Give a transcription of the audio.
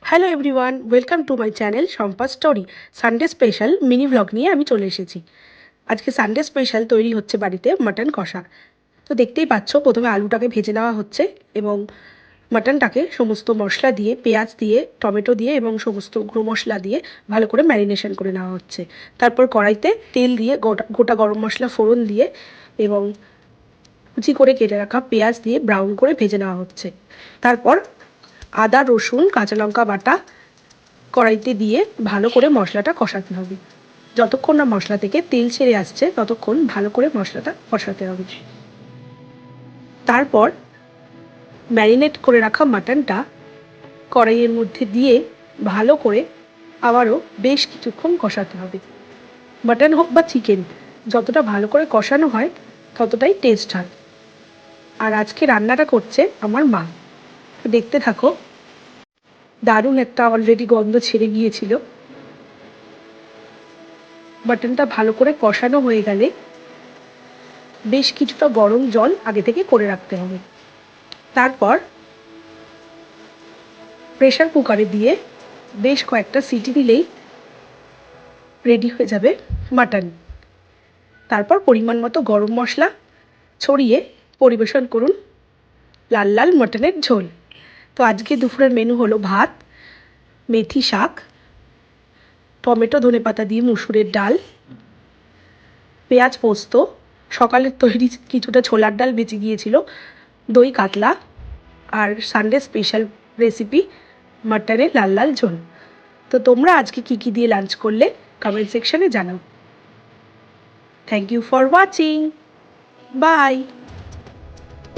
Hello everyone, welcome to my channel Shampa story. Sunday special mini vlog নিয়ে আমি চলে এসেছি। আজকে সানডে স্পেশাল তৈরি হচ্ছে বাড়িতে মাটন কষা। তো দেখতেই পাচ্ছ, প্রথমে আলুটাকে ভেজে নেওয়া হচ্ছে এবং মাটনটাকে সমস্ত মশলা দিয়ে, পেঁয়াজ দিয়ে, টমেটো দিয়ে এবং সমস্ত গুঁড়ো মশলা দিয়ে ভালো করে ম্যারিনেশন করে নেওয়া হচ্ছে। তারপর কড়াইতে তেল দিয়ে গোটা গোটা গরম মশলা ফোড়ন দিয়ে এবং কুচি করে কেটে রাখা পেঁয়াজ দিয়ে ব্রাউন করে ভেজে নেওয়া হচ্ছে। তারপর আদা, রসুন, কাঁচা লঙ্কা বাটা কড়াইতে দিয়ে ভালো করে মশলাটা কষাতে হবে। যতক্ষণ না মশলা থেকে তেল ছেড়ে আসছে ততক্ষণ ভালো করে মশলাটা কষাতে হবে। তারপর ম্যারিনেট করে রাখা মাটনটা কড়াইয়ের মধ্যে দিয়ে ভালো করে আবারও বেশ কিছুক্ষণ কষাতে হবে। মাটন হোক বা চিকেন, যতটা ভালো করে কষানো হয় ততটাই টেস্ট হয়। আর আজকে রান্নাটা করছে আমার মা। দেখতে থাকো। দারুণ একটা অলরেডি গন্ধ ছেড়ে গিয়েছিল। মাটনটা ভালো করে কষানো হয়ে গেলে বেশ কিছুটা গরম জল আগে থেকে করে রাখতে হবে। তারপর প্রেশার কুকারে দিয়ে বেশ কয়েকটা সিটি দিলেই রেডি হয়ে যাবে মাটন। তারপর পরিমাণ মতো গরম মশলা ছড়িয়ে পরিবেশন করুন লাল লাল মাটনের ঝোল। তো আজকে দুপুরের মেনু হলো ভাত, মেথি শাক, টমেটো ধনেপাতা দিয়ে মুসুরের ডাল, পেঁয়াজ পোস্ত, সকালের তৈরি কিছুটা ছোলার ডাল বেঁচে গিয়েছিল, দই কাতলা, আর সানডে স্পেশাল রেসিপি মাটনের লাল লাল ঝোল। তো তোমরা আজকে কী কী দিয়ে লাঞ্চ করলে কমেন্ট সেকশনে জানাও। Thank you for watching. By.